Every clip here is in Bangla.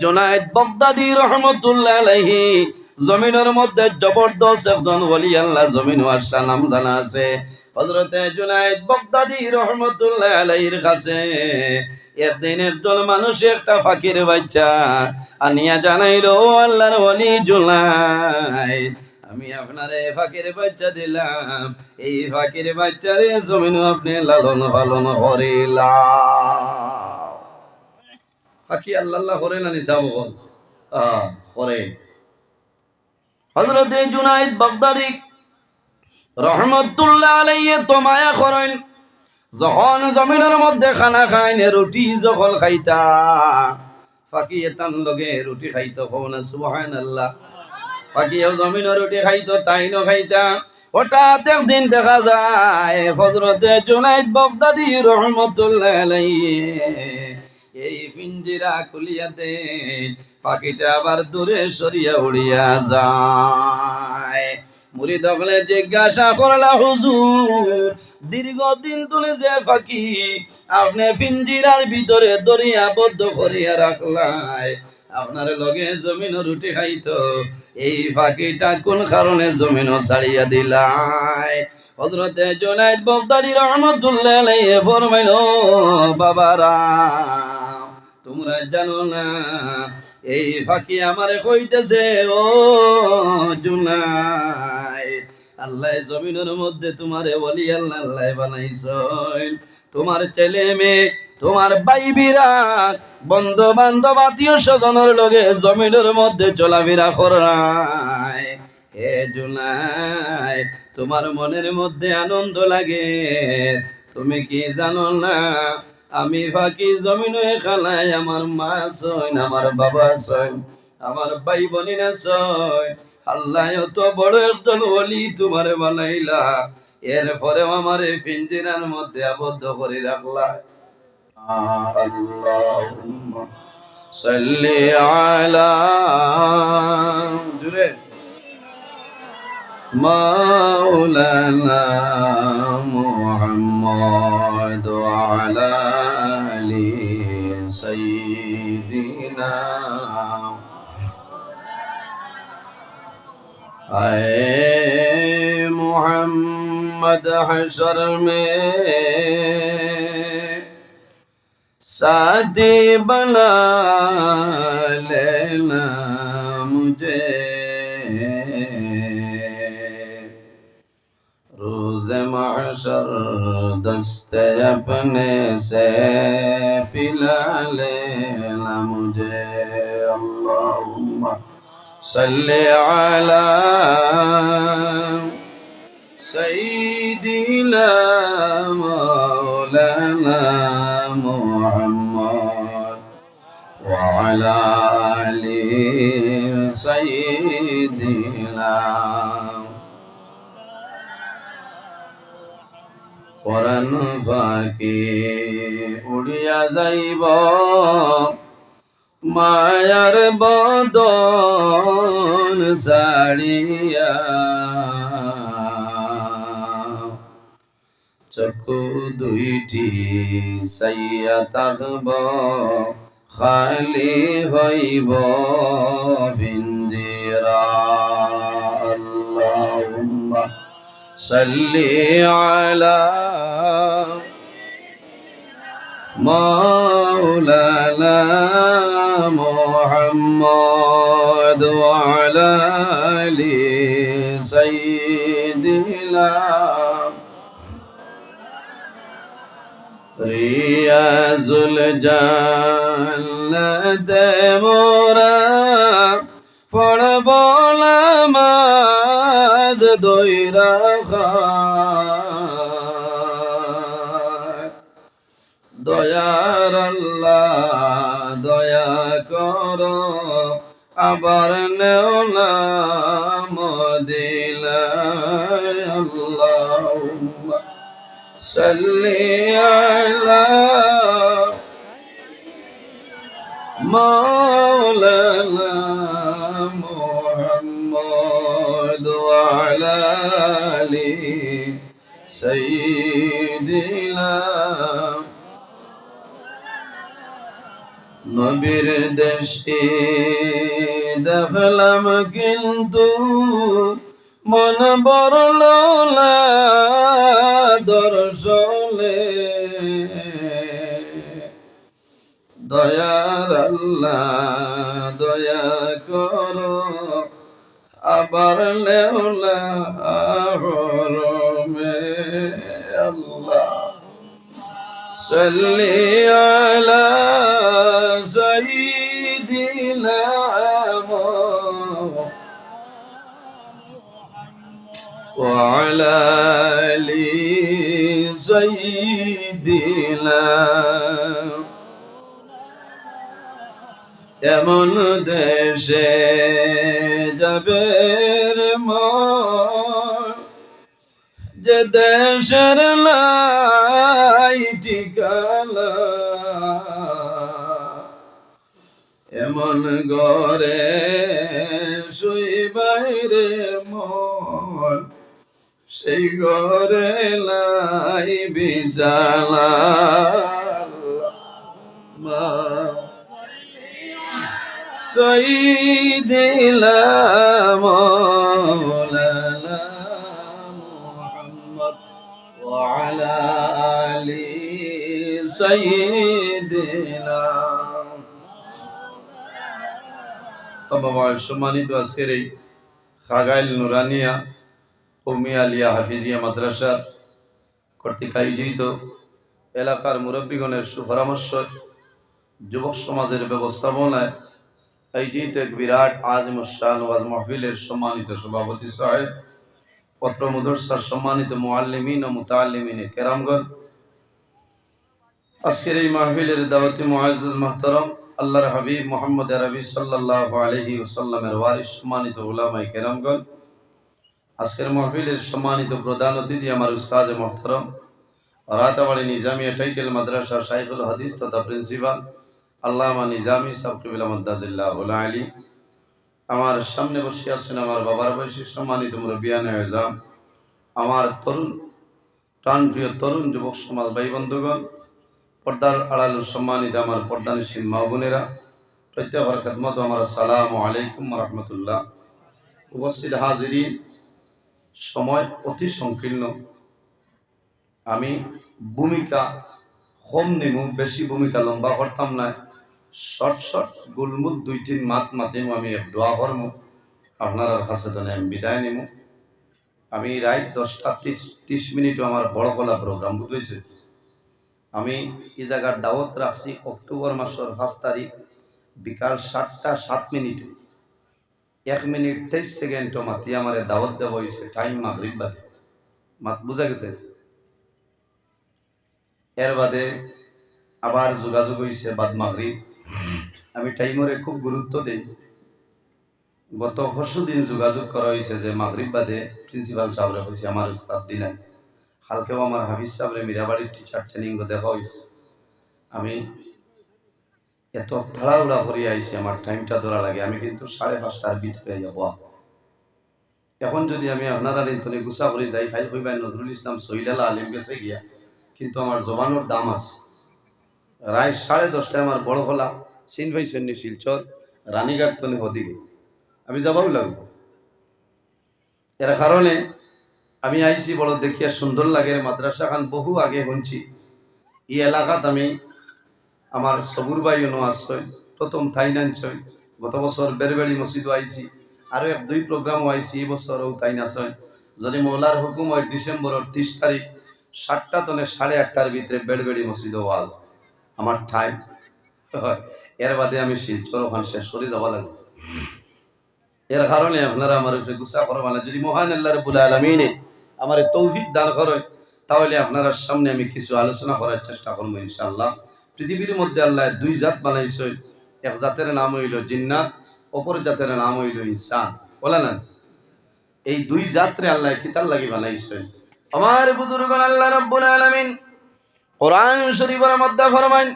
জুনায়েদ বাগদাদী রহমাতুল্লাহ আলাইহি জমিনের মধ্যে জবরদস্ত একজন ওলি আল্লাহ জমিন ওয়াসলা নাম জানা আছে। হযরতে জুনায়েদ বাগদাদী রহমাতুল্লাহ আলাইহির কাছে একদিন একজন মানুষ একটা ফাকির বাচ্চা আনিয়া জানাইলো, আল্লাহর ওলি জুনায়েদ, আমি আপনারে ফাকির বাচ্চা দিলাম, এই ফাকির বাচ্চারে জমিন আপনি লালন পালন করিলাম। ফাঁকি আল্লাহ করে না নিসাব করে। হযরতে জুনায়েদ বাগদাদী রহমাতুল্লাহ আলাইহি তো মায়া করেন, যখন জমিনের মধ্যে খানা খাইন, রুটি যখন খাইতা ফাঁকি এতান লগে রুটি খাইতো, কোন সুবহানাল্লাহ। ফাঁকিও জমিনের রুটি খাইতো, তাইনো খাইতা। হঠাৎ একদিন দেখা যায় হযরতে জুনায়েদ বাগদাদী রহমাতুল্লাহ আলাইহি এই পিঞ্জিরা খুলিয়াতে পাখিটা আবার দূরে সরিয়া উড়িয়া যায়। মুরিদ হলে জিজ্ঞাসা করলা, হুজুর দীর্ঘদিন ধরে যে পাখি আপনি পিঞ্জিরার ভিতরে দরিয়া বদ্ধ করিয়া রাখলাই, আপনার লগে জমিন রুটি খাইতো, এই পাখিটা কোন কারণে জমিন ছাড়িয়া দিলাই? হযরতে জুনায়েদ বাগদাদী রহমাতুল্লাহ আলাইহি ফরমাইল, বাবারা তোমরা জানো না এই ফাঁকি আমারে কইতেছে, ও জুনায়েদ, আল্লাহ জমিনের মধ্যে তোমারে ওলি আল্লাহ বানাইছেন, তোমার ছেলে মেয়ে, তোমার ভাই বিরাট, বন্ধু বান্ধব, আত্মীয় স্বজনের লগে জমিনের মধ্যে চলাফেরা করায়। হে জুনায়েদ, তোমার মনের মধ্যে আনন্দ লাগে, তুমি কি জানো না আমি ফাঁকি জমিনে খালাই, আমার মা সইন, আমার বাবা সইন, আমার ভাই বোনেরা সইন, আল্লাহ তো বড় একজন ওলি তোমার বানাইলা, এরপরেও আমার এই পিঞ্জিরার মধ্যে আবদ্ধ করে রাখলা। আল্লাহুম্মা সাল্লি আলা জুরে মাওলানা মুহাম্মদ ওয়া আলা আলি সাইয়্যিদিনা। आए मोहम्मद हशर में साथी बना लेना मुझे, रोज़ महशर दस्ते अपने से पिला लेना मुझे। अल्लाहुम्मा सल्ले अला सय्यिदिना मौलाना मुहम्मद व अला आलि सय्यिदिना। কোরআন ফাঁকি উড়িয়া যাইব, মায়ার বদন ছাড়িয়া, চক্ষু দুইটি চাইয়া থাকব, খালি হইব পিঞ্জিরা। আল্লাহুম্মা সাল্লি আলা মাওলানা মুহাম্মদ ওয়া আলা আলি সাইয়্যিদিনা। রিয়াজুল জান্নাতে মোরা পড়ব নামাজ দইরা খাত, দয়ার আল্লাহ দয়া করো, আবার নেও না মদিনায়। আল্লাহুম্মা সাল্লি আলা মাওলানা মুহাম্মদ ওয়া আলা আলি সাইয়্যিদিনা। নবীর দেশটি দেখলাম কিন্তু মন বড়ল না দর্শনে দয়ার আল্লাহ দয়া করো আবার লেওলা হরমে আল্লাহ সাল্লি আলা সাইয়্যিদিনা ওয়া আলা আলি সাইয়্যিদিনা এমন দেশে যাবে মন যে দেশের লাই ঠিকানা এমন ঘরে শুই বাইরে মন সেই ঘরে লাই বিছানা سيدنا مولانا محمد وعلى آل سيدنا সম্মানিত আজকের এই খাগাইল নুরানিয়া কওমি আলিয়া হাফিজিয়া মাদ্রাসার কর্তৃক আয়োজিত এলাকার মুরব্বীগণের সুপরামর্শ যুবক সমাজের ব্যবস্থাপনায় আয়োজিত এক বিরাট আজিম শান ওয়াজ মাহফিলের সম্মানিত সভাপতি সাহেব, পত্র মুদরসার সম্মানিত মুআল্লিমিন ও মুতাআল্লিমিন কেরামগণ, আজকের এই মাহফিলের দাওয়াতি মুআজ্জাজ মুহতারাম আল্লাহর হাবিব মুহাম্মদ আরবি সাল্লাল্লাহু আলাইহি ওয়াসাল্লামের ওয়ারিস সম্মানিত উলামায়ে কেরামগণ, আজকের মাহফিলের সম্মানিত প্রধান অতিথি আমার উস্তাদ মুহতারাম রাতাবাড়ি নিজামিয়া টাইটেল মাদ্রাসা শাইখুল হাদিস তথা প্রিন্সিপাল আল্লামা নিজামী সাহেব কিবলা মাদ্দাজিল্লাহুল আলী, আমার সামনে বসে আছেন আমার বাবার বয়সী সম্মানিত মুরব্বিয়ানে আযম, আমার তরুণ প্রাণপ্রিয় তরুণ যুবক সমাজ ভাই বন্ধুগণ, পর্দার আড়াল সম্মানিত আমার পর্দানশীল মা বোনেরা, প্রত্যেকের খেদমত আমার আসসালামু আলাইকুম ওয়া রাহমাতুল্লাহ। উপস্থিত হাজিরিন, সময় অতি সংকীর্ণ, আমি ভূমিকা কম নেব, বেশি ভূমিকা লম্বা করতাম না, শর্ট গুলমুল 2-3 মাত মাতিম, আমি দোয়া করব, আপনার কাছে তো আমি বিদায় নিব। আমি রাত 10:30 আমার বড় কলা প্রোগ্রাম বুঝেছে, আমি এই জায়গার দাওয়াত রাখছি অক্টোবর মাসের 5 তারিখ বিকাল 7টা 7 মিনিটে 1 মিনিট 23 সেকেন্ড মাতি আমার দাওয়াত দেওয়া হয়েছে, টাইম মাগরিব বাদে মাত বুঝা গেছে। এর বাদে আবার যোগাযোগ হয়েছে বাদ মাগরিব, আমি টাইমরে খুব গুরুত্ব দিই। গত পরশুদিন যোগাযোগ করা হয়েছে যে মাগরিব বাদে প্রিন্সিপাল সাহেবরে হয়েছে আমার উস্তাদ দিলেন, কালকেও আমার হাফিজ সাহেবরে মীরাবাড়ির টিচার ট্রেনিং দেখা হয়েছে। আমি এত তাড়াহুড়া করে আইছি, আমার টাইমটা ধরা লাগে, আমি কিন্তু 5:30টার ভিতরে যাব। এখন যদি আমি আপনারা রিন্তনে গুছা করে যাই, খাইল কইবাই নজরুল ইসলাম সহিলালা আলিম গেছে গিয়া, কিন্তু আমার জবানোর দাম আছে। রায় 10:30টায় আমার বড় হলা সিনভাই সন্নি শিলচর রানীঘাট তনে হদিকে আমি যাবাও লাগব। এর কারণে আমি আইছি, বড় দেখিয়া সুন্দর লাগে। মাদ্রাসা খান বহু আগে শুনছি, এই এলাকাত আমি আমার সবুর ভাই আসয়, প্রথম থাইনান ছয়, গত বছর বেরবেড়ি মসজিদও আইছি, আরও 1-2 প্রোগ্রামও আইছি, এই বছরও তাই নাচয়। যদি মৌলার হুকুম হয় ডিসেম্বরের 30 তারিখ 7টা তনে 8:30টার ভিতরে বেড়বেড়ি মসজিদ ওয়াজ আমার ঠাই। এর বাদে আমি শিলচর ওখান শেষ করে যাওয়া লাগবে। এর কারণে আপনারা আমার উপরে গুসা করবেন না। যদি মহান আল্লাহ রাব্বুল আলামিনে আমার তৌফিক দান করে, তাহলে আপনারা সামনে আমি কিছু আলোচনা করার চেষ্টা করবো ইনশাআল্লাহ। পৃথিবীর মধ্যে আল্লাহ 2 জাত বানাইছে, এক জাতের নাম হইল জিন্নাত, অপর জাতের নাম হইল ইনসান। বলেন এই 2 জাতরে আল্লাহ কিতাব লাগি বানাইছে। আমার বুজুর্গণ, আল্লাহ রাব্বুল আলামিন কোরআন শরীফের মধ্যে ফরমান,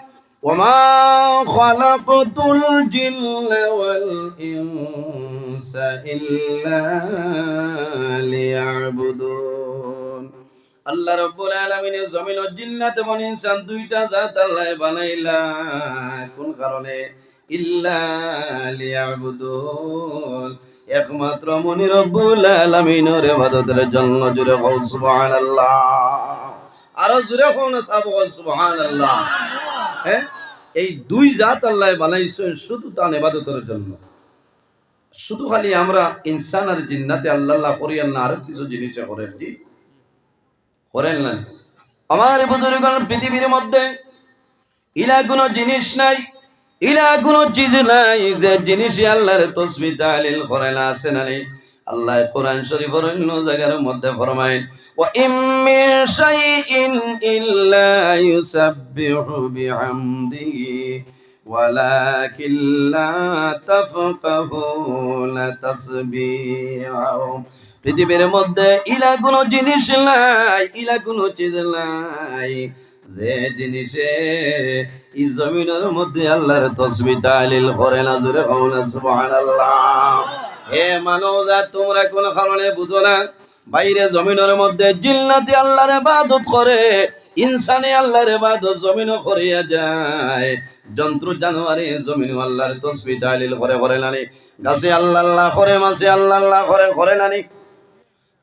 ওমা খালাকতুল জিন্না ওয়াল ইনসা ইল্লা লিয়াবুদুন। আল্লাহ রাব্বুল আলামিন জমিন ও জিন্নাত এবং ইনসান দুইটা জাত আল্লাহ বানাইলা কোন কারণে? ইল্লা লিয়াবুদুন, একমাত্র মনি রব্বুল আলামিনের ইবাদতের জন্য। জুরে বল সুবহানাল্লাহ, আরো জুরে কোন সাহাবা বল সুবহানাল্লাহ। হ্যাঁ, এই দুই জাত আল্লাহ বানাইছেন শুধু তার ইবাদতের জন্য। শুধু খালি আমরা ইনসান আর জিন্নাতে আল্লাহ করিয়েন না, আরো কিছু জিনিস করেন, জি করেন না। আমার বুজুর্গগণ, পৃথিবীর মধ্যে ইলা কোনো জিনিস নাই, ইলা কোনো চিজ নাই যে জিনিস আল্লাহর তাসবিহ তাহলিল করে না, আছে না নেই? আল্লাহ কোরআন শরীফের অন্য জায়গার মধ্যে ফরমায়, ওয়া ইম মিন শাইইন ইল্লা ইউসাব্বিহু বিহামদিহি ওয়ালাকিন লা তাফকাহুনা তাসবিহাহুম। পৃথিবীর মধ্যে ইলা কোনো জিনিস নাই, ইলা কোনো চিজ নাই যে জিনিসে এই জমিনের মধ্যে আল্লাহর তাসবিহ তাহলিল করে না। জোরে কওনা সুবহানাল্লাহ। হে মানবজাত, তোমরা কোন কারণে বুঝো না? বাইরে জমিনের মধ্যে জিন্নাতে আল্লাহর ইবাদত করে, ইনসানে আল্লাহর ইবাদত জমিনও করিয়া যায়। জন্তু জানোয়ারে জমিন আল্লাহর তাসবিহ তাহলিল করে না নি? গাছে আল্লাহ আল্লাহ করে, মাছে আল্লাহ আল্লাহ করে না নি?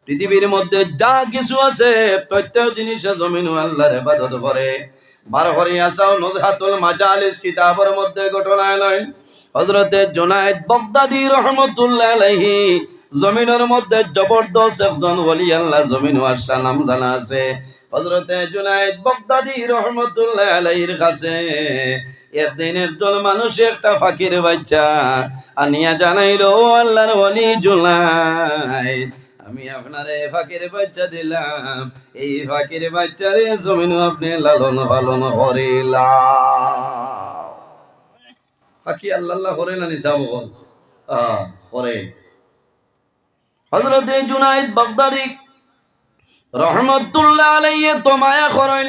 পৃথিবীর মধ্যে যা কিছু আছে প্রত্যেক জিনিসে জমিন আল্লাহর ইবাদত করে। বার করিয়া চাও নুজহাতুল মাজালিস কিতাবের মধ্যে ঘটনা নয়, হযরতে জুনায়েদ বাগদাদী রাহমাতুল্লাহ আলাইহি জমিনের মধ্যে জবরদস্ত একজন ওলি আল্লাহ জমিন আসলা, নাম জানা আছে। হযরতে জুনায়েদ বাগদাদী রাহমাতুল্লাহ আলাইহির কাছে একদিন একজন মানুষ একটা ফাকির বাচ্চা আনিয়া জানাইলো, আল্লাহর ওলি জুনায়েদ, আমি আপনারে ফাকির বাচ্চা দিলাম, এই ফাকির বাচ্চারে জমিন আপনি লালন পালন করিলাম। ফাকি আল্লাহ আল্লাহ করে না নিসা বল করে। হযরতে জুনায়েদ বাগদাদী রহমতুল্লাহ আলাইহি তো মায়া করেন,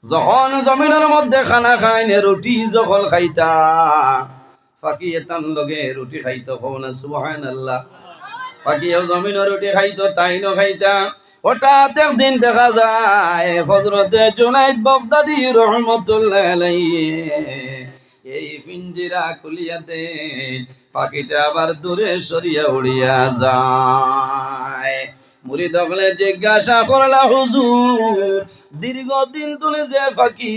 যখন জমিনের মধ্যে খানা খাইন, রুটি যখন খাইতা ফাকি এতান লগে রুটি খাইতো, কোনা সুবহানাল্লাহ। ফাকিও জমিনের রুটি খাইতো, তাইনও খাইতা। হঠাৎ একদিন দেখা যায় হযরতে জুনায়েদ বাগদাদী রহমতুল্লাহ আলাইহি এই পিঞ্জিরা খুলিয়া দেন, পাখিটা আবার দূরে সরিয়া উড়িয়া যায়। মুরিদ হলে জিজ্ঞাসা করলা, হুজুর দীর্ঘদিন ধরে যে পাখি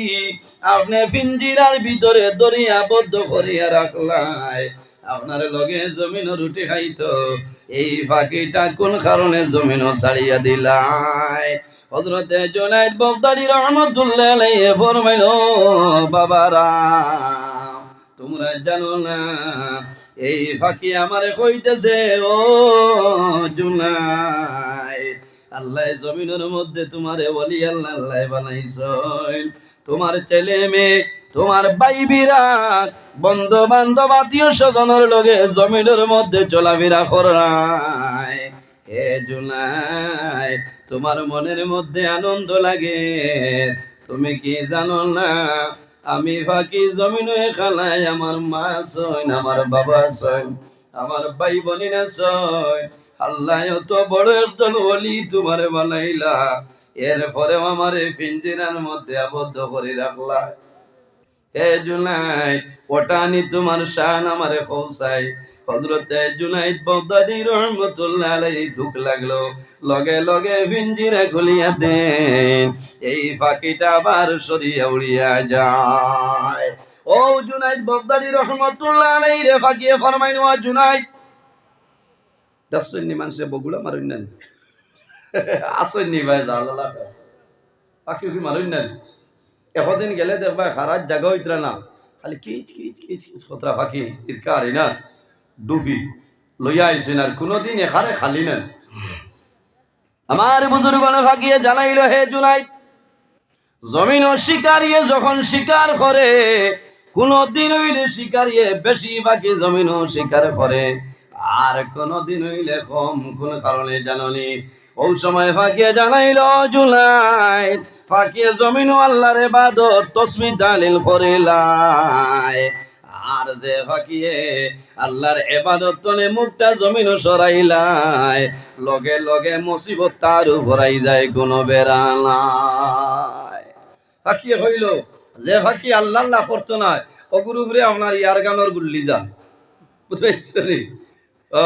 আপনি পিঞ্জিরার ভিতরে দরিয়া বদ্ধ করিয়া রাখলাই, আপনার লগে জমিন রুটি খাইতো, এই পাখিটা কোন কারণে জমিন ছাড়িয়া দিলাই? হযরতে জুনায়েদ বাগদাদী রহমাতুল্লাহ আলাইহি ফরমাইল, বাবারা তোমরা জানো না এই ফাঁকি আমারে কইতেছে, ও জুনায়েদ, আল্লাহ জমিনের মধ্যে তোমারে ওলি আল্লাহ আল্লাহ বানাইছেন। তোমার ছেলে মেয়ে, তোমার বাইবিরা, বন্ধু বান্ধব, আত্মীয় স্বজনের লগে জমিনের মধ্যে চলাফেরা করায়। হে জুনায়েদ, তোমার মনের মধ্যে আনন্দ লাগে, তুমি কি জানো না আমি ফাঁকি জমিনে খালাই, আমার মা সইন, আমার বাবা সইন, আমার ভাই বোনেরা সইন, আল্লাহ তো বড় একজন ওলি তোমারে বানাইলা, এরপরে আমারে পিঞ্জিরার মধ্যে আবদ্ধ করে রাখলা। হে জুনায়েদ, ওটা আমি তোমার শান আমারে পৌঁছাই। হযরতে জুনায়েদ বাগদাদী রহমাতুল্লাহ আলাইহি দুঃখ লাগলো, লগে লগে পিঞ্জিরা খুলিয়া দেন, এই ফাঁকিটা আবার সরিয়া উড়িয়া যায়। ও জুনায়েদ বাগদাদী রহমাতুল্লাহ আলাইহি রে ফাঁকিয়ে ফরমাইল, ও জুনায়েদ, দশনি মানুষে বগুলা মারুন না, আসনি ভাই জালালা ফাঁকি কি মারুন না। এদিন গেলে দেখবা খারাপ জায়গা হইতরা না, খালি কিচ কিচ কিচ কিচ খতরা ফাঁকি চিরকারি না ডুবি লইয়া আইসেন, আর কোনোদিন এখানে খালি না। আমার বুজুর্গনে ফাঁকিয়ে জানাইল, হে জুনায়েদ, জমিন ও শিকারিয়ে যখন শিকার করে, কোনদিন হইলে শিকারিয়ে বেশি বাকি জমিন ও শিকার করে, আর কোনদিন হইলে কম। কোন কারণে জাননি? ওই সময় ফাঁকিয়ে জানাইল, জুনায়েদ, ফাঁকিয়ে জমিন ও আল্লাহর ইবাদত তাসবিহ তাহলিল করিলাই, আর যে ফাঁকিয়ে আল্লাহর ইবাদত তনে মুখটা জমিনও সরাইলাই লগে লগে মুসিবত তার উপরাই যায় কোনো বেড়া নাই। ফাঁকিয়ে হইল যে ফাঁকি আল্লাহ আল্লাহ করতো না অগুরুপুরে আপনার ইয়ার গানোর গুল্লি যা বুঝতে ও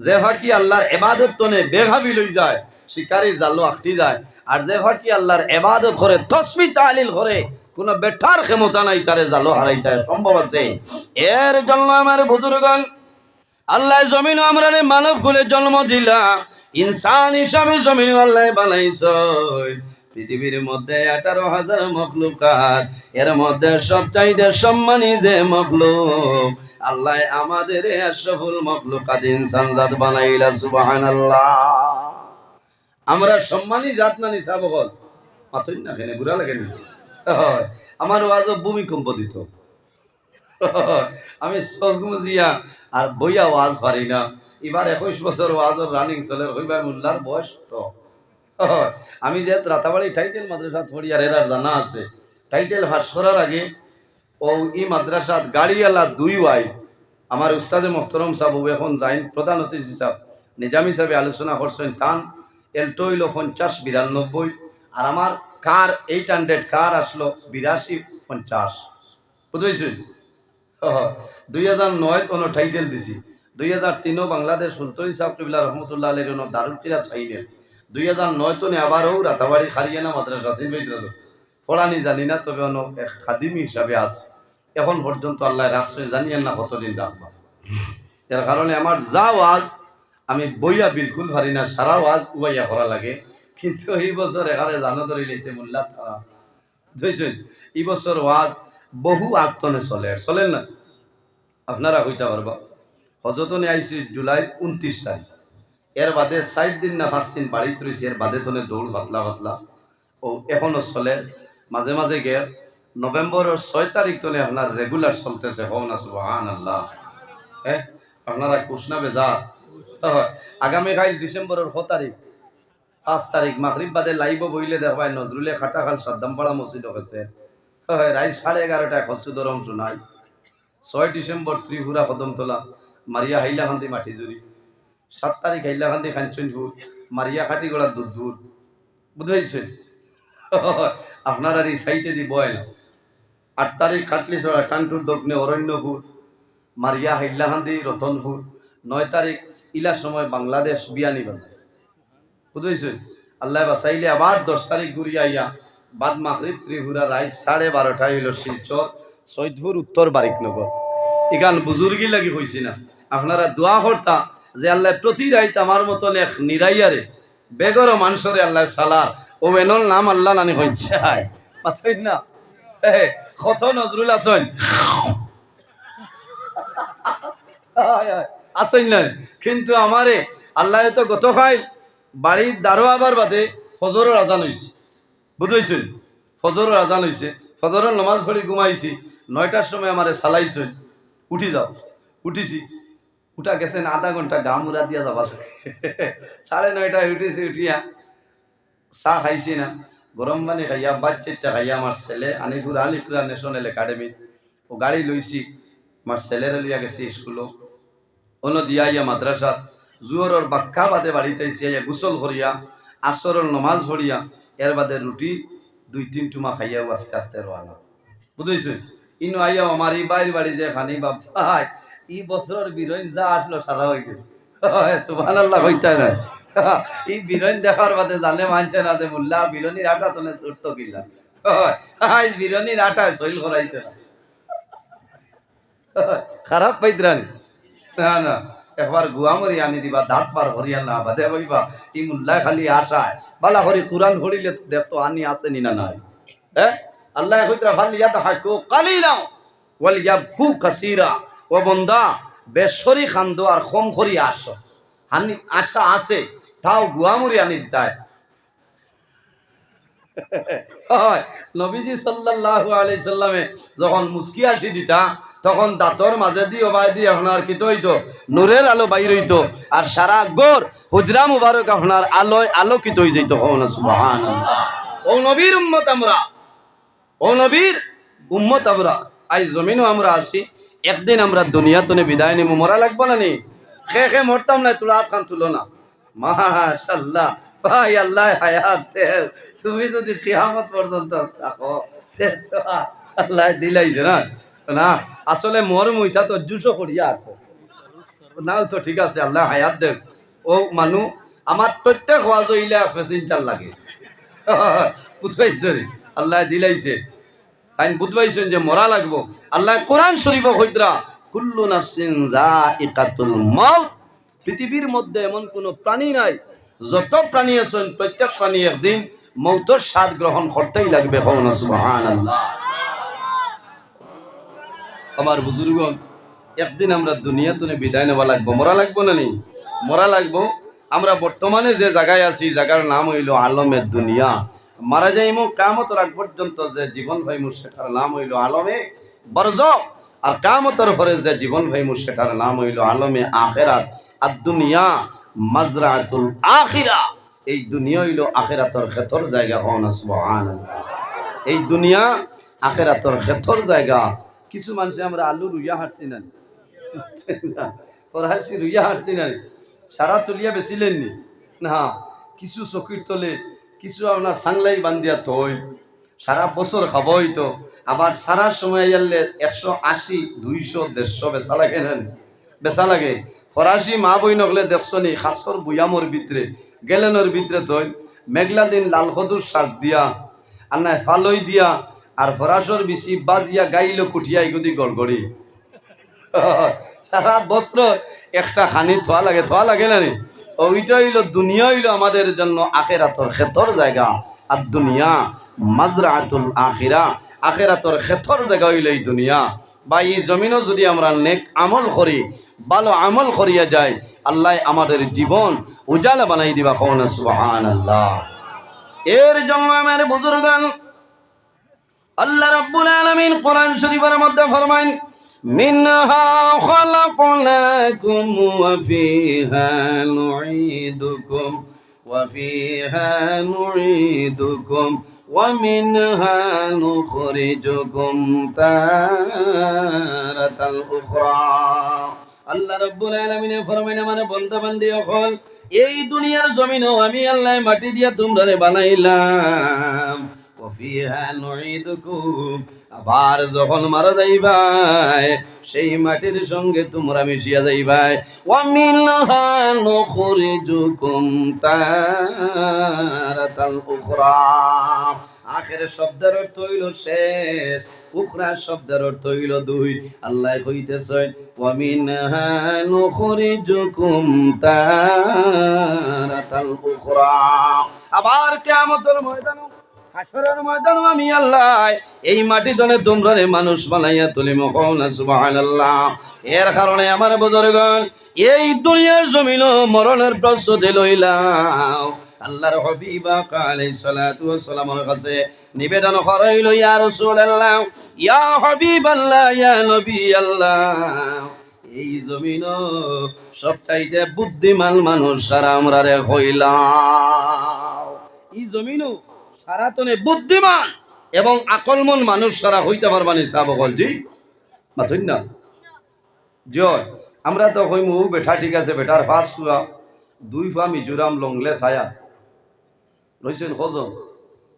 যে ফাঁকি আল্লাহর ইবাদত তনে বেভাবি লই যায় শিকারি জালো আটটি যায়। আর যে ফাঁকি আল্লাহর ইবাদত করে তসবিহ তাহলিল করে কোন বেটার ক্ষমতা নাই তারে জালো হারাইতে সম্ভব আছে। এর জন্য আমার বুজুর্গণ আল্লাহ জমিন আমরা মানব কুলে জন্ম দিলা ইনসান হিসাবে জমিন আল্লাহ বানাইছে। পৃথিবীর মধ্যে 18,000 মখলুকাত, এর মধ্যে সবচাইতে সম্মানী যে মখলুক আল্লাহ আমাদের আশরাফুল মখলুকাত ইনসান জাত বানাইলা। সুবহানাল্লাহ। আমরা সম্মানী জাত না নিসা বল মাতই না কেন বুড়া লাগে না। আমার ওয়াজ ভূমিকম্প দিত আমি সগমুজিয়া আর বইয়া ওয়াজ পারি না। এবার 21 বছর ওয়াজর রানিং চলে হইবা মোল্লার বয়স তো আমি যে রাতাবাড়ি টাইটেল মাদ্রাসা থরিয়ার এরা জানা আছে টাইটেল ফাঁস করার আগে ও ই মাদ্রাসাত গাড়িওয়ালা 2 ওয়াই আমার উস্তাদে মোহতরম সাহেব এখন যাইন প্রধান অতিথি সাহেব নিজামি সাহেব আলোচনা করছেন টান এলটো হইল 50-92 আর আমার কার 800 কার আসলো 82-50 বুঝেছেন। 2009 কোনো টাইটেল দিছি 2003 বাংলাদেশ সুলতান সাহেব কিবলা রহমতুল্লাহ আলাইহির দারুল কিরাত ফাইনাল 2009 তো আবারও রাতাবাড়ি খারিয়ানা মাদ্রাসা সিনবেদ্রাদ পড়ানি জানি না তবে অন্য খাদিমি হিসাবে আছে এখন পর্যন্ত আল্লাহ রাষ্ট্রে জানিয়েন না কতদিন রাখবা। এর কারণে আমার যা ওয়াজ আমি বইয়া বিলকুল পারি না সারা ওয়াজ উবাইয়া করা লাগে। কিন্তু এই বছর এখানে জানো ধরে লিখছে মোল্লা তারা বুঝছেন এই বছর ওয়াজ বহু আত্মনে চলেন না আপনারা হইতে পারবা। হজতনে আইসি জুলাই 29 তারিখ এর বাদে 4 দিন না 5 দিন বাড়িতে রয়েছে এর বাদে তনে দৌড় পাতলা পাতলা ও এখনো চলে মাঝে মাঝে গে নভেম্বরের 6 তারিখ তনে আপনার রেগুলার চলতেছে হও না সুবহানাল্লাহ। হ্যাঁ আপনারা কুশনা বেজা আগামীকাল ডিসেম্বরের 6 তারিখ 5 তারিখ মাগরিব বাদে লাইভ বইলে দেখবাই নজরুলে খাটাখাল সাদ্দামপাড়া মসজিদ হয়েছে রাত 11:30টায় খসুদরম শোনায়। 6 ডিসেম্বর ত্রিপুরা কদমতলা মারিয়া হাইলাকান্দি মাটিজুরি 7 তারিখ হাইলাকান্দি খানচনপুর মারিয়া খাটিগড়া দুধুর বুঝাইছে আপনার আর এই সাইটে দি বয়েল। 8 তারিখ খাটলিছড়া টানটুর দক্ষিণে অরণ্যপুর মারিয়া হাইলাকান্দি রতনপুর 9 তারিখ ইলা সময় বাংলাদেশ বিয়ানীবাজার বুঝাইছে। আল্লাহ বাসাইলে আবার 10 তারিখ ঘুরিয়া আইয়া বাদ মাগরিব ত্রিপুরা রাত 12:30টায় হইল শিলচর সৈয়দপুর উত্তর বারিকনগর। এখান বুজুর্গি লাগি হয়েছি না আপনারা দোয়া করতা যে আল্লাহ প্রতি রাইত আমার মতন এক নিরাইয়ারে বেগর মানুষরে আল্লাহ সালা ও এনল নাম আল্লাহ নানি হইছে পাথর না কত নজরুল আসন আসন না কিন্তু আমারে আল্লাহ তো গত খাই বাড়ির দারো আবার বাদে ফজরের আজান হইছে বুঝেছেন। ফজরের আজান হইছে ফজরের নামাজ পড়ি ঘুমাইছি 9টার সময় আমারে সালাইছেন উঠি যাও উঠিছি উঠা গেছেন আধা ঘন্টা গামুরা দিয়া যাবা 9:30টায় উঠেছি উঠিয়া চা খাইছি না গরম পানি খাইয়া বাচ্চাটা খাইয়া আমার ছেলে আলিপুরা ন্যাশনাল একাডেমি ও গাড়ি লইছি আমার ছেলের লিয়া গেছি স্কুলও অন্য দিয়া ইয়া মাদ্রাসাত জুয়রের বাক্কা বাদে বাড়িতে আইসি গোসল করিয়া আসরের নমাজ পড়িয়া এর বাদে রুটি 2-3 টুমা খাইয়াও আস্তে আস্তে রওনা বুঝেছেন। ইনো আইয়া আমার এই বাইর বাড়ি যে খানি বাবাই এই বছরের বিরইন যা আসলো সারা হয়ে গেছে সুবহানাল্লাহ হইতে না এই বিরইন দেখার বাদে জানে মানছে না যে মোল্লা বিরনির আটা তনে ছুটতো কিলা বিরনির আটা সইল করাইছে না খারাপ পাইতরানি না না একবার গুয়ামরি আনি দিবা দাঁত পার হরিয়া না বাদে হইবা ই মোল্লা খালি আশায় বালা হরি কুরআন পড়িলে তো দেখতো আনি আসেনি না নাই। হ্যাঁ আল্লাহ কইতরা ফালিয়াত হাকু কালিলা ওয়াল ইয়াবকু কাসীরা ও বান্দা বেশরি খান্দো আর কম করি আসো হানি আশা আছে তাও গুয়ামরি আনি দিতায় নবীজি সাল্লাল্লাহু আলাইহি সাল্লামে যখন মুস্কি আসি দিতা তখন দাঁতর মাঝে দিয়ে ওবাই দিয়ে আপনার কি হইতো নূরের আলো বাইর হইতো আর সারা গোর হুজরা মুবারক আপনার আলোয় আলোকিত হয়ে যেত। সুবহানাল্লাহ। ও নবীর উম্মত আমরা ও নবীর উম্মত আমরা আজ জমিনও আমরা আছি একদিন আমরা দুনিয়া তনে বিদায় নিব, মরা লাগবো না নি? খে খে মরতাম না, তোলা হাত খান তুলো না। মাশাআল্লাহ ভাই, আল্লাহ হায়াত দেও। তুমি যদি কিয়ামত পর্যন্ত থাকো তো আল্লাহ দিলাইছে না। না আসলে মোর মুইতা তো জুসো করিয়া আছে না, তো ঠিক আছে, আল্লাহ হায়াত দেব। ও মানু আমার প্রত্যেক ওয়াজ হইলে পেসেঞ্জার লাগে, বুঝবাইছেন? আল্লাহ দিলাইছে, তাই বুঝবাইছেন যে মরা লাগবো। আল্লাহ কোরআন শরীফ কইতরা কুল্লু নাফসিন যায়িকাতুল মাউত, পৃথিবীর মধ্যে এমন কোন প্রাণী নাই, যত প্রাণী আছেন প্রত্যেক প্রাণী একদিন মৌতের স্বাদ গ্রহণ করতেই লাগবে। হন সুবহানাল্লাহ। আমার বুজুর্গগণ, একদিন আমরা দুনিয়া তুলে বিদায় নেওয়া লাগবো, মরা লাগবো না নি? মরা লাগবো। আমরা বর্তমানে যে জায়গায় আছি, জায়গার নাম হইল আলমের দুনিয়া। মারা যাইমু কিয়ামতের আগ পর্যন্ত যে জীবন ভাইমু সেটার নাম হইল আলমে বরজখ, আর কিয়ামতের পরে যে জীবন ভাইমু সেটার নাম হইল আলমে আখিরাত। আর দুনিয়া মাজরাতুল আখিরা, এই দুনিয়া হইল আখিরাতের ক্ষেতর জায়গা। হন সুবহানাল্লাহ। এই দুনিয়া আখিরাতের ক্ষেতর জায়গা। কিছু মানুষ আমরা আলু রুইয়া হারছি না, পড়াশি রুইয়া হারছি না, সারা তুলিয়া বেছিলেন নি না? কিছু চকির তলে, কিছু আপনার সাংলাই বান্ধিয়া থই, সারা বছর খাবই তো। আবার সারা সময় গেলে 180, 200, 150 বেচা লাগে না? বেচা লাগে। ফরাসি মা বই নকলে দেখছো নি, খাসর বুয়ামর ভিতরে গেলেনের ভিতরে থই, মেঘলা দিন লাল সদুর শাক দিয়া আর না ফালই দিয়া, আর ফরাসর বেশি বাজিয়া গাইল কুঠিয়া এগুদি গড়গড়ি। সারা বস্ত্র একটা খানি থোয়া লাগে না? ওইটা হইল দুনিয়া, হইল আমাদের জন্য আখিরাতের ক্ষেতর জায়গা। আর দুনিয়া মাজরাতুল আখিরা, আখিরাতের ক্ষেতর জায়গা হইল এই দুনিয়া। বা এই জমিনও যদি আমরা নেক আমল করি, ভালো আমল করিয়া যায়, আল্লাহ আমাদের জীবন উজালা বানাই দিবা। কোন সুবহানাল্লাহ। এর জন্য আমার বুজুর্গান, আল্লাহ রাব্বুল আলামিন কোরআন শরীফের মধ্যে ফরমায় মিনহা খালাকনাকুম ওয়া ফিহা নুঈদুকুম ওয়া ফিহা নুঈদুকুম ওয়া মিনহা নুখরিজুকুম তারাতাল উখরা। আল্লাহ রাব্বুল আলামিন ফরমায় আমার বান্দা বান্দি হল, এই দুনিয়ার জমিনও আমি আল্লাহ মাটি দিয়া তোমরা বানাইলাম। আবার যখন মারা যাইবাই, সেই মাটির সঙ্গে তোমরা মিশিয়া যাইবাই। ওয়ামিনহা নুখরিজুকুম তারাতাল উখরা। আখের শব্দের অর্থ হইল শেষ, উখরা শব্দের অর্থ হইল দুই। আল্লাহ কইতেছেন ওয়ামিনহা নুখরিজুকুম তারাতাল উখরা। আবার কিয়ামতের ময়দানে, হাসরের ময়দানে আমি আল্লাহ এই মাটি দলে তোমরা মানুষ বানাইয়া তুলিম। কওনা সুবহানাল্লাহ। এর কারণে আমার বুজুর্গগণ, এই দুনিয়ার জমিন মরণের প্রস্তুতি লইলাম। আল্লাহর হাবিব আলাইহিস সালাতু ওয়াস সালামের কাছে নিবেদন করাইল, ইয়া রাসূলুল্লাহ, ইয়া হাবিবাল্লাহ, ইয়া নবী আল্লাহ, এই জমিন সবচাইতে বুদ্ধিমান মানুষ সারা আমরা রে হইলাম। এই জমিন সারাতনে বুদ্ধিমান এবং আকলমন মানুষ সারা হইতে পারবানি। সাবকল জি মাথুন না জয়। আমরা তো কইমু বেটা ঠিক আছে, বেটার 5 সুয়া 2 ফা মিজোরাম লংলে ছায়া রইছেন কজন?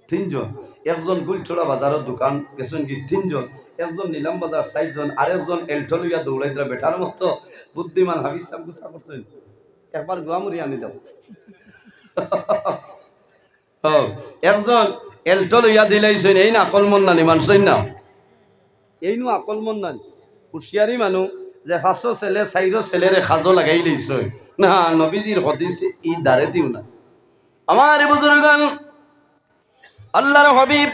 3 জন। একজন গুলছড়া বাজারের দোকান গেছেন কি 3 জন। একজন নিলাম বাজার 4 জন, আরেকজন এলটো লইয়া দৌড়াইতরা। বেটার মতো বুদ্ধিমান হাবিজ সাহেব গুছা করছেন, একবার গোয়ামুরি আনি দাও। একজন এলটো লইয়া দিলাইছেন, এই না আকলমন নানি মানছেন না? এই নো আকলমন নানি, হুঁশিয়ারি মানুষ যে 500 ছেলে 4 ছেলেরে খাজো লাগাই লইছে না। নবীজির হাদিস ই দারে দিও না। আমার বুজুর্গগণ, আল্লাহর হাবিব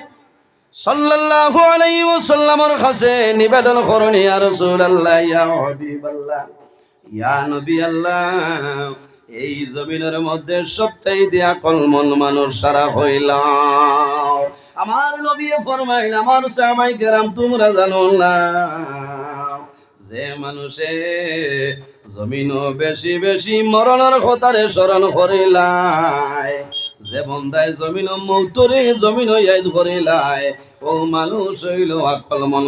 সাল্লাল্লাহু আলাইহি ওয়াসাল্লামের কাছে নিবেদন করেন, ইয়া রাসূলুল্লাহ, ইয়া হাবিবাল্লাহ, ইয়া নবী আল্লাহ, এই জমিনের মধ্যে সবচাইতে আকলমন মানুষ সারা হইলাম। আমার নবী ফরমাইল, আমার সাহাবায়ে কেরাম তোমরা জানো না, যে মানুষে জমিনও বেশি বেশি মরণের কথারে স্মরণ করিলাই, যে বন্দায় জমিন মৌতরে জমিন হইয়া ধরিলায় ও মানুষ হইল আকল মন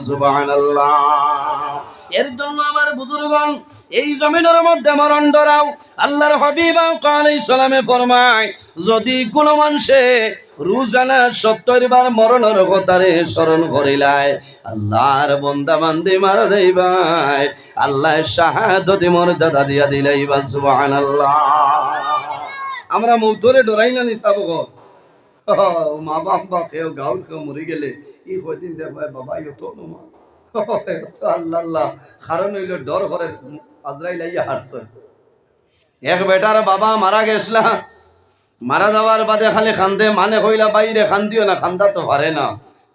সুবহানাল্লাহ। এর জন্য আমার বুজুর্গণ এই জমিনের মধ্যে মরণ ডরাও। আল্লাহর হাবিব আলাইহিস সালামে ফরমায় যদি কোন মানুষে রোজানা 70 বার মরণের কথারে স্মরণ করিলায় আল্লাহর বান্দা বান্দি মারা যাইবাই আল্লাহ শাহাদাতে মর্যাদা দিয়া দিলাইবা সুবহানাল্লাহ। আমরা মৌতরে ডরাই না নিসাবগ মা বাবা কেউ গাঁর কেউ মরে গেলে এই কয়দিন দেখবাই বাবা ইতো মা আল্লাহ আল্লাহ কারণ হইল ডর করে আজরাইল আইয়া হারছে। এক বেটার বাবা মারা গেছলা, মারা যাওয়ার বাদে খালি খান্দে, মানে কইলা বাইরে খান্দিও না, খান্দা তো পারে না।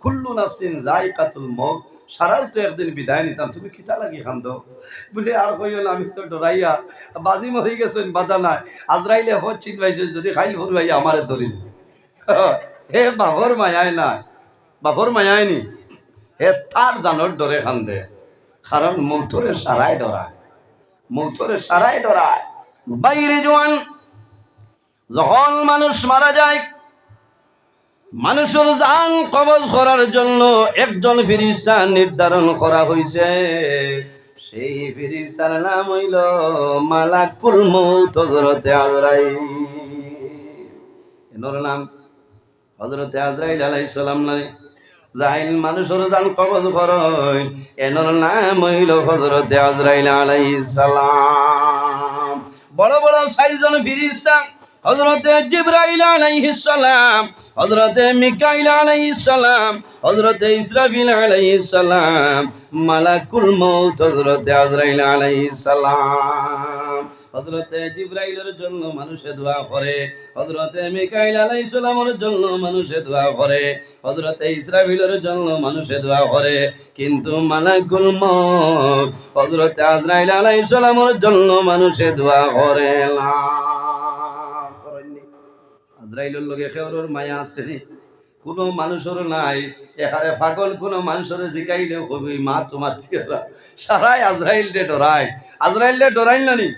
কুল্লু নাফসিন যায়কাতুল মউত, সারাও তো একদিন বিদায় নিতাম, তুমি কিতা লাগি খান্দো বলে আর কইও না। আমি তো ডরাইয়া বাজি মরি গেছেন, বাধা নাই, আজরাইলে হজ চিনবাইছে যদি খাইল ভরবাই আমারে ধরিল। হে বাবর মায়ায় না, বাবর মায়ায় নি, হে তার জানোর ডরে খান্দে, কারণ মৌতরে সারাই ডরায়, মৌতরে সারাই ডরায়। বাইরে জোয়ান যখন মানুষ মারা যায়, মানুষের জান কবজ করার জন্য একজন ফেরেশতা নির্ধারণ করা হয়েছে। সেই ফেরেশতার নাম হইল মালাকুল মউত হযরতে আজরাইল। এর নাম হযরতে আজরাইল আলাইহিস সালাম নাই জাইল মানুষের জান কবজ করে, এর নাম হইল হযরতে আজরাইল আলাইহিস সালাম। বড় বড় 6 জন ফেরেশতা হযরতে জিবরাইল আলাইহিস সালাম, হযরতে মিকাইল আলাইহিস সালাম, হযরতে ইসরাফিল আলাইহিস সালাম, মালাকুল মউত হযরতে আজরাইল আলাইহিস সালাম। হযরতে জিবরাইলের জন্য মানুষে দোয়া করে, হযরতে মিকাইল আলাইহিস সালামের জন্য মানুষে দোয়া করে, হযরতে ইসরাফিলের জন্য মানুষে দোয়া করে, কিন্তু মালাকুল মউত হযরতে আজরাইল আলাইহিস সালামের জন্য মানুষে দোয়া করে না। আজরাইলের লগে কেউর মায়া আছে নি? কোনো মানুষের নাই। এখানে পাগল কোনো মানুষের জিকাইলেও কবি মা তোমার ছিলা সারাই আজরাইল রে ডরায়। আজরাইল রে ডরাইল না নি?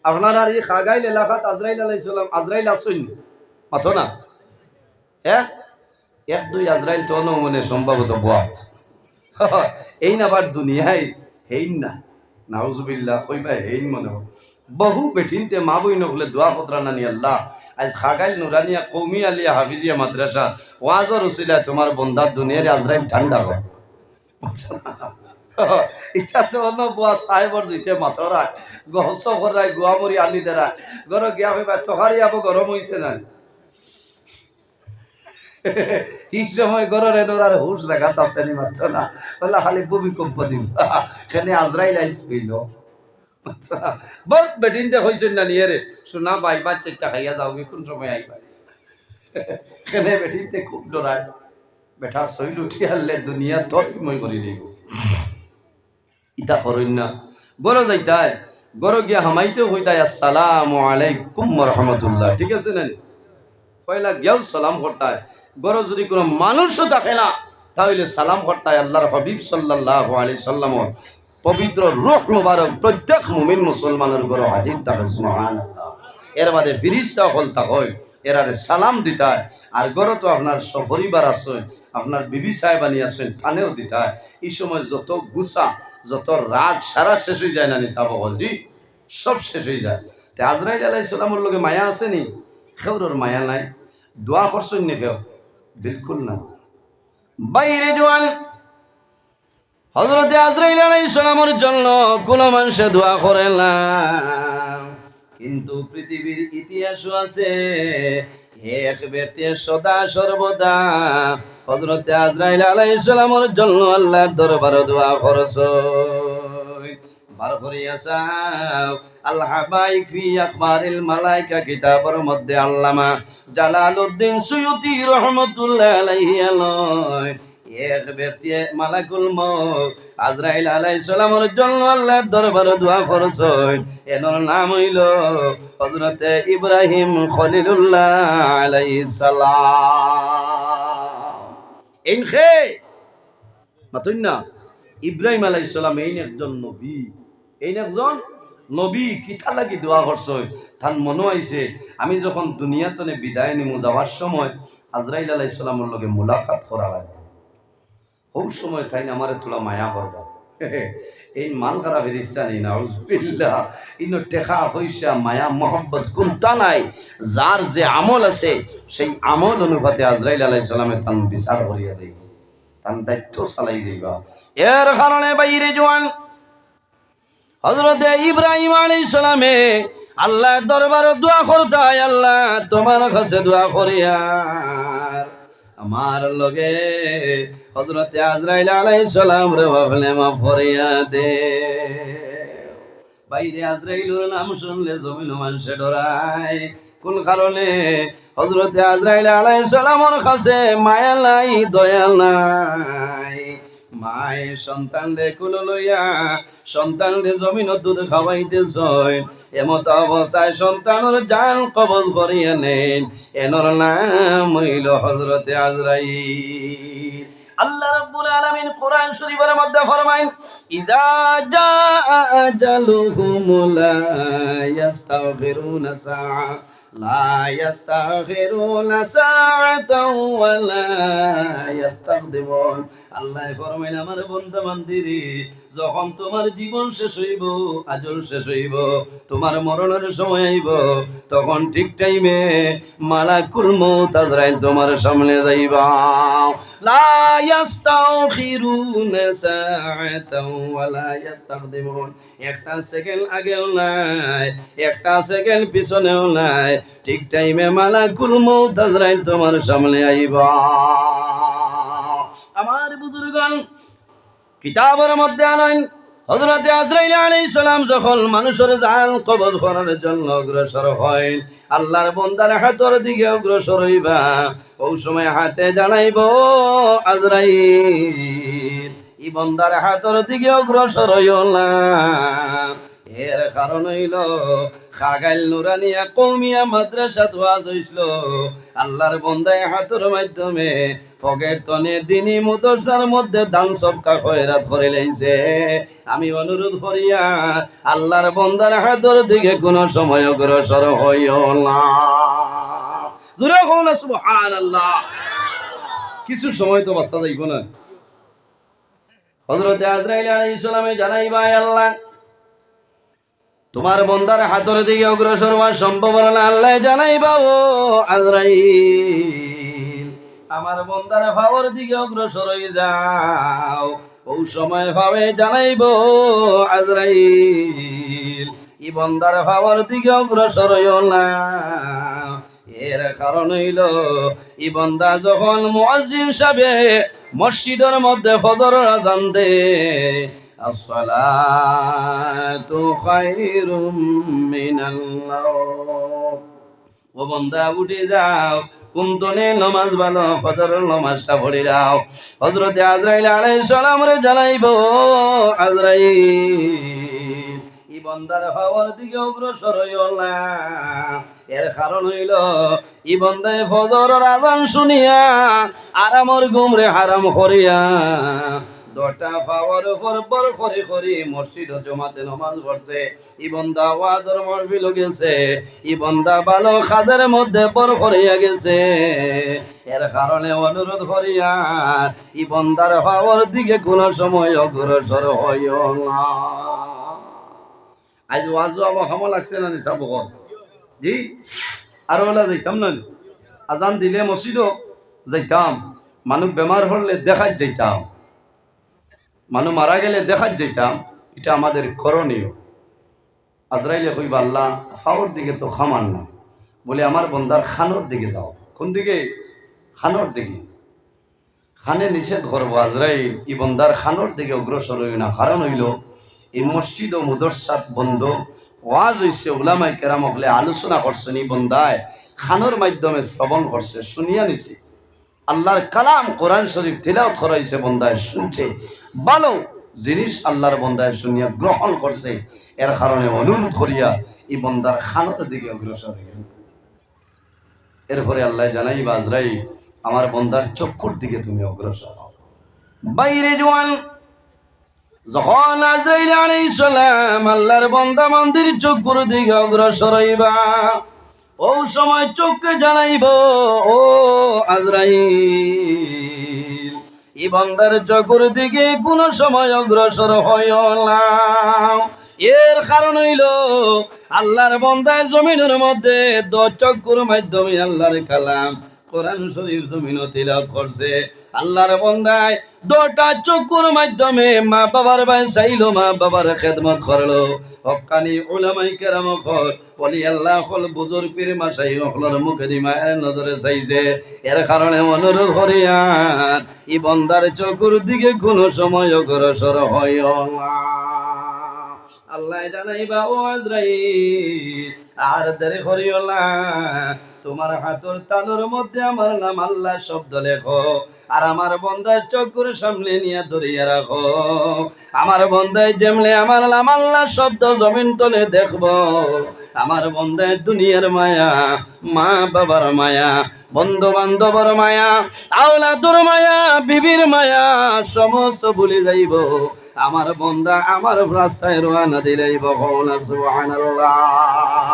আপনার আর এই খাগাইল এলাকাত আজরাইল আলাইহিস সালাম আজরাইল আসুন মাথো না? হ্যাঁ, 1-2 আজরাইল তো মনে সম্ভবত বাত এই না বার দুনিয়ায় হেইন না, নাউজুবিল্লাহ কইবা হেইন মনে হয়। বহু বেঠিনতে মা বই নকলে দোয়া পত্রা নানি আল্লাহ আজ খাগাইল নুরানিয়া কৌমি আলিয়া হাফিজিয়া মাদ্রাসা ওয়াজর উসিলা তোমার বন্দার দুনিয়ার আজরাইল ঠান্ডা হয়। ইচ্ছা তো অন্য বুয়া সাহেবর দিতে মাথরায় গহস করায় গুয়ামরি আনি দেরা গর গিয়া হইবা তহারি আবো গরম হইছে না এই সময় গরের এনোর হুশ জায়গাত আছে নি মাত্র না বললা খালি ভূমিকম্প দিব এখানে আজরাইল আইস হইল। বহুত বেদিনতে হয়েছেন না নিয়ে রে শোনা ভাই বাচ্চাটা খাইয়া যাও কোন সময় আইবা এখানে বেটিনতে খুব ডরায়। বেটার শৈল উঠি আনলে দুনিয়া তর্কময় করে দিব ইটা করইন না। গরো যাইতায় গরো গিয়া হামাইতেও হইতায় আসসালামু আলাইকুম ওয়া রাহমাতুল্লাহ, ঠিক আছে না? পয়লা গিয়াও সালাম করতায়। গরো যদি কোনো মানুষও থাকে না তাহলে সালাম করতায় আল্লাহর হাবিব সাল্লাল্লাহু আলাইহি সাল্লাম পবিত্র রূহ মুবারক প্রত্যেক মুমিন মুসলমানের ঘরে হাজির থাকে সুবহানাল্লাহ। এর বাদে ফেরেশতা হলতা হয় এরারে সালাম দিতায়। আর ঘরে তো আপনার সপরিবার আছে, আপনার বিবি সাহেবানি আছেন থানেও দিতায়। এই সময় যত গুসা যত রাগ সারা শেষ হয়ে যায় না নি সাবল জি সব শেষ হয়ে যায়। তে আজরাইল আলাইহিস সালামের লগে মায়া আছে নি? কেউর মায়া নাই। দোয়া করছেন নি কেউ? বিলকুল না। বাইরে জোয়ান হযরতে আজরাইল আলাইহিস সালামের জন্য কোন মানুষে দোয়া করে না, কিন্তু পৃথিবীর ইতিহাসও আছে এক ব্যক্তি সদা সর্বদা হযরতে আজরাইল আলাইহিস সালামের জন্য আল্লাহর দরবারে দোয়া করছে। বার করিয়া চাও আল হাবাইক ফি আখবারিল মালাইকা কিতাবের মধ্যে আল্লামা জালালউদ্দিন সুয়ুতি রাহমাতুল্লাহ আলাইহি আলয় এক ব্যক্তি মালাকুল মউত আজরাইল আলাইহিস সালামের জন্য আল্লাহর দরবারে দোয়া করছেন। এর নাম হইল হযরতে ইব্রাহিম খলিলুল্লাহ আলাইহিস সালাম। ইনখে মাতুন না ইব্রাহিম আলাইহিস সালাম এই একজন নবী, এই একজন নবী কিতা লাগি দোয়া করছ তার মনে হয়েছে আমি যখন দুনিয়াতনে বিদায় নিমু যাওয়ার সময় আজরাইল আলাইহিস সালামের লগে মুলাকাত করা লাগবে ওই সময় তাই আমারে তোলা মায়া করবা এই মাল খারাপ ফেরিস্তা নেই না উজবিল্লাহ ইনো টেকা পয়সা মায়া মোহাম্মত কোনটা নাই যার যে আমল আছে সেই আমল অনুপাতে আজরাইল আলাইহিস সালামে তান বিচার করিয়া যাইব তান দায়িত্ব চালাই যাইবা এর কারণে বাইরে জওয়ান হযরত ইব্রাহিম আলাইহিস সালামে আল্লাহর দরবারে দোয়া করতে হয় আল্লাহ তোমার কাছে দোয়া করিয়া আমার লগে হযরত আজরাইল আলাইহিস সালাম রে বাবলে মাফ করিয়া দে বাইরে আজরাইলের নাম শুনলে জমিন মানুষে ডরায় কোন কারণে হযরত আজরাইল আলাইহিস সালামের কাছে মায়া নাই দয়া নাই মায় সন্তান রে কুলো লইয়া সন্তান রে জমিন দুধ খাওয়াইতে যায় এমত অবস্থায় সন্তানের জান কবজ করিয়া নেন এনর নাম হইল হযরতে আজরাইল আল্লাহ রাব্বুল আলামিন কোরআন শরীফের মধ্যে ফরমায়েন ইজা জা আজালুহুম লা ইস্তাগফিরুনা সাআ লা ইস্তাগফিরুনা সাআতাও ওয়া লা ইস্তাগদিমুন আল্লাহ ফরমায়েন আমার বান্দা বান্দিরে যখন তোমার জীবন শেষ হইব আজল শেষ হইব তোমার মরণের সময় আইব তখন ঠিক টাইমে মালাকুল মউত আজরাইল তোমার সামনে যাইবা লা ইস্তাগফিরুনা সাআতাও ওয়া লা ইস্তাগদিমুন একটা সেকেন্ড আগেও নাই একটা সেকেন্ড পিছনেও নাই ঠিক টাইমে মালাকুল মউত আজরাইল তোমার সামনে আইবা আমার বুজুর্গগণ কিতাবের মধ্যে আনেন হযরত আজরাইল আলাইহিস সালাম যখন মানুষের জান কবজ করার জন্য অগ্রসর হয় আল্লাহর বান্দার হাতের দিকে অগ্রসর হইবা ওই সময় হাতে জানাইব আজরাইল এই বান্দার হাতের দিকে অগ্রসর হইও না এর কারণ হইল খাগাইল নুরানিয়া কওমিয়া মাদ্রাসাত ওয়াজ হইছিল আল্লাহর বান্দায় হাতের মাধ্যমে পকেট তনে দিনী মুদরসার মধ্যে দান সদকা খয়রাত করে লইছে আমি অনুরোধ করিয়া আল্লাহর বান্দার হাতের দিকে কোন সময় অগ্রসর হইও না জোরে কোন সুবহানাল্লাহ কিছু সময় তো বাঁচা যাইব না হযরত আজরাইল আলাইহিস সালামে জানাইবা আল্লাহ তোমার বান্দার হাতের দিকে অগ্রসর হওয়া সম্ভব না আল্লাহ জানাইবা ও আজরাইল আমার বান্দার পাওয়ার দিকে অগ্রসর হয়ে যাও ওই সময় ভাবে জানাইব আজরাইল এই বান্দার পাওয়ার দিকে অগ্রসর হইও না এর কারণ হইল এই বান্দা যখন মুয়াজ্জিন সাহেব মসজিদের মধ্যে ফজরের আযান দেয় আসসালাতু খায়রুম মিনাল নাওম ও বান্দা উঠে যাও কুমতনে নামাজ ভালো ফজরের নামাজটা পড়ে যাও হযরত আজরাইল আলাইহিস সালাম রে জানাইবো আজরাইল এই বান্দার হওয়ার দিকে অগ্রসর হইও না এর কারণ হইল এই বান্দায় ফজরের আযান শুনিয়া আরামর ঘুম রে হারাম করিয়া দটা পাওয়ার উপর পর করে করে মসজিদ জমাতে নামাজ পড়ছে এই বান্দা ওয়াজের মাহফিল গেছে এই বান্দা ভালো কাজের মধ্যে পর করিয়া গেছে এর কারণে অনুরোধ করিয়া এই বান্দার পাওয়ার দিকে কোন সময় অগ্রসর হইও না আজ ওয়াজ আমার হামা লাগছে না নিসাব জি আর ওলা যাইতাম না আজান দিলে মসজিদও যাইতাম মানুষ বেমার হলে দেখাত যাইতাম মানুষ মারা গেলে দেখাত যাইতাম এটা আমাদের করণীয় আজরাইলে কইবা আল্লাহ খাওয়ার দিকে তো খামান না বলে আমার বন্দার খানোর দিকে যাও কোন দিকে খানোর দিকে খানে নিষেধ করবো আজরাইল ই বন্দার খানোর দিকে অগ্রসর হই না কারণ হইল এই মসজিদ ও মুদরসাত বন্ধ ওয়াজ হইছে উলামায়ে কেরাম হলে আলোচনা করছেন এই বন্দায় খানোর মাধ্যমে শ্রবণ করছে শুনিয়া নিছে আল্লাহর কালাম কোরআন শরীফ তিলাওয়াত করাইছে বন্দায় শুনছে ভালো জিনিস আল্লাহর বন্দায় শুনিয়া গ্রহণ করছে এর কারণে অনুরোধ করিয়া এই বন্দার খানোর দিকে অগ্রসর হইল এরপরে আল্লাহ জানাইবা আজরাইল আমার বন্দার চক্ষুর দিকে তুমি অগ্রসর হও বাইরে জওয়ান যখন আজরাইল আলাইহিস সালাম আল্লাহর বান্দা মন্দির চোখের দিকে অগ্রসর হইবা, ও সময় চোখকে জানাইব, ও আজরাইল, এই বান্দার চোখের দিকে কোন সময় অগ্রসর হইও না। এর কারণ হইল আল্লাহর বান্দায় জমিনের মধ্যে চক্ষুর মাধ্যমে আল্লাহর কালাম কোরআন শরীফ জমিন তিলাওয়াত করছে। আল্লাহর বান্দায় দুটা চক্ষুর মাধ্যমে মা বাবার ভাই চাইলো, মা বাবার খেদমত করলো। হক্কানি উলামায়ে কেরাম হল, বলি আল্লাহ হল, বুজুর্গ পীর মাশাইখ হলর মুখে দি মায়ের নজরে চাইছে। এর কারণে অনুরোধ করিয়ান এই বান্দার চক্ষুর দিকে কোনো সময় অগ্রসর হইও না। আল্লাহ জানাইবা, ও আজরাইল, আর দেরি করিও না, তোমার হাতের তালুর মধ্যে আমার নাম আল্লাহ শব্দ লেখো, আর আমার বন্দার চক্ষুর সামনে নিয়ে ধরিয়া রাখো। আমার বন্দায় যেমলে আমার নাম আল্লাহ শব্দ জমিন তলে দেখব, আমার বন্দায় দুনিয়ার মায়া, মা বাবার মায়া, বন্ধু বান্ধবর মায়া, আওলাদুর মায়া, বিবির মায়া সমস্ত ভুলে যাইব। আমার বন্দা আমার রাস্তায় রওনা দিলাইব। সুবহানাল্লাহ।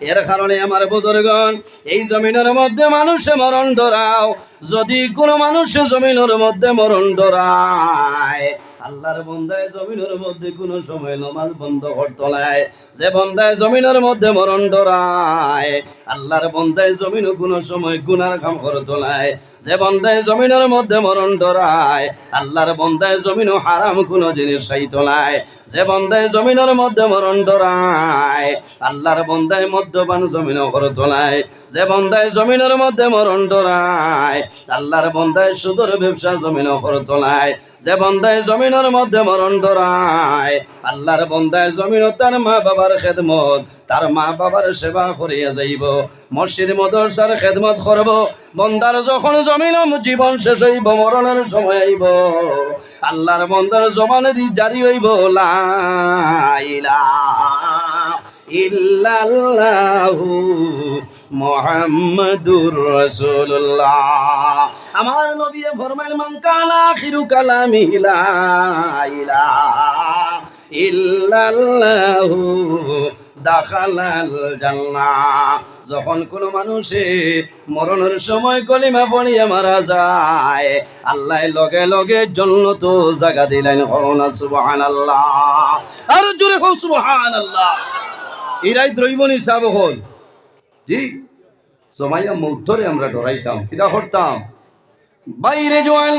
এর কারণে আমার বুজুর্গণ, এই জমিনের মধ্যে মানুষে মরণ ডরাও। যদি কোনো মানুষ জমিনের মধ্যে মরণ ডরায়, আল্লাহর বন্দায় জমিনের মধ্যে কোন সময় নামাজ বন্ধ করতে নাই। যে বন্দায় জমিনের মধ্যে মরণ ডরায়, আল্লাহর বন্দায় জমিন কোন সময় গুনার কাম করতে নাই। যে বন্দায় জমিনের মধ্যে মরণ ডরায়, আল্লাহর বন্দায় জমিন হারাম কোন জিনিস খাইতে নাই। যে বন্দায় জমিনের মধ্যে মরণ ডরায়, আল্লাহর বন্দায় মদ্যপান জমিন করতে নাই। যে বন্দায় জমিনের মধ্যে মরণ ডরায়, আল্লাহর বন্দায় সুদের ব্যবসা জমিন করতে নাই। যে বন্দায় জমিনের মধ্যে মরণ ডরায়, আল্লাহর বন্দায় জমিন তার মা বাবার খেদমত, তার মা বাবার সেবা করিয়া যাইব, মসজিদ মাদ্রাসার খেদমত করব। বন্দার যখন জমিন জীবন শেষ হইব, মরণের সময় আইব, আল্লাহর বন্দার জবানে দি জারি হইব, লা ইলাহা ইল্লাল্লাহু মুহাম্মাদুর রাসূলুল্লাহ। আমার নবী ফরমাইল, মান কানা আখিরু কালামি লা ইলাহা ইল্লাল্লাহু দাখালাল জান্নাহ। যখন কোন মানুষে মরণের সময় কলিমা পড়িয়া মারা যায়, আল্লাহ লগে লগে জান্নাত জায়গা দিলেন। হনা সুবহানাল্লাহ। আর জোরে হো সুবহানাল্লাহ। এরাই দ্রৈবনী সাব হল। জি, জমাইয়া মৌধরে আমরা ডরাইতাম, কিনা করতাম? বাইরে জোয়ান,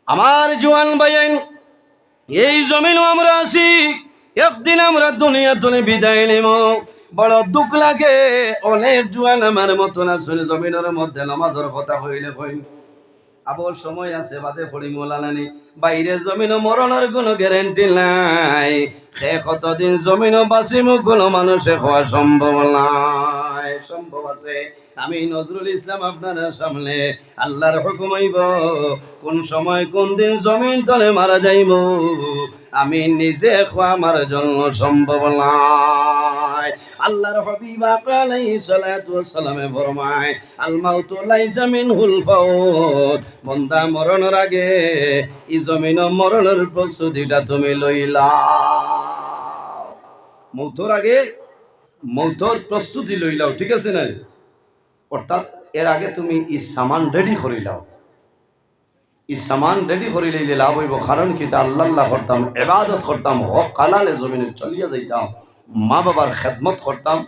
আমার জোয়ান বাইন, এই জমিনও আমরা আছি, একদিন আমরা দুনিয়া তুলে বিদায় নিব। বড় দুঃখ লাগে, অনেক জোয়ান আমার মতো না শুনে জমিনের মধ্যে নামাজের কথা হইলে হইল, আবার সময় আছে বাদে পড়ি মোলালানি। বাইরে জমিন মরণের কোনো গ্যারেন্টি নাই। সে কতদিন জমিন বাঁচিম কোনো মানুষে হওয়া সম্ভব নাই। সম্ভব আছে। আমি নজরুল ইসলাম আপনার সামনে আল্লাহর হুকুম হইব, কোন সময় কোন দিন জমিন তলে মারা যাইব, আমি নিজে খোয়া আমার জন্য সম্ভব নাই। আল্লাহর হাবিব আলাইহিস সালাতু ওয়াস সালামে ফরমায়, আল মাউতু লাইসা মিনহুল ফাউত। বন্দা মরণের আগে এই জমিন মরণের প্রস্তুতিটা তুমি লইলা। মৌতর আগে মৌতর প্রস্তুতি লইলাও, ঠিক আছে না? অর্থাৎ এর আগে তুমি এই সামান রেডি করিলাও। এই সামান রেডি করি লইলে লাভ হইব। কারণ কি, তা আল্লাহ আল্লাহ করতাম, ইবাদত করতাম, হক হালালে জমিনে চলিয়া যাইতাম, মা বাবার খেদমত করতাম,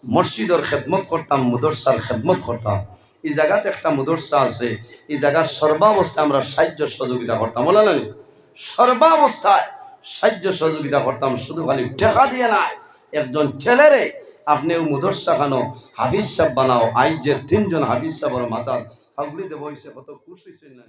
মসজিদের খেদমত করতাম, মুদরসার খেদমত করতাম। এই জায়গাতে একটা মুদরসা আছে, এই জায়গার সর্বাবস্থায় আমরা সাহায্য সহযোগিতা করতাম। বলা না, সর্বাবস্থায় সাহায্য সহযোগিতা করতাম, শুধু খালি টাকা দিয়ে নাই। একজন ছেলেরে আপনি মুদরসা খানো হাফিজ সাহেব বানাও। আজ যে 3 জন হাফিজ সাহেবের মাথার ফাগুলিতে বসে কত খুশি হয়েছে না।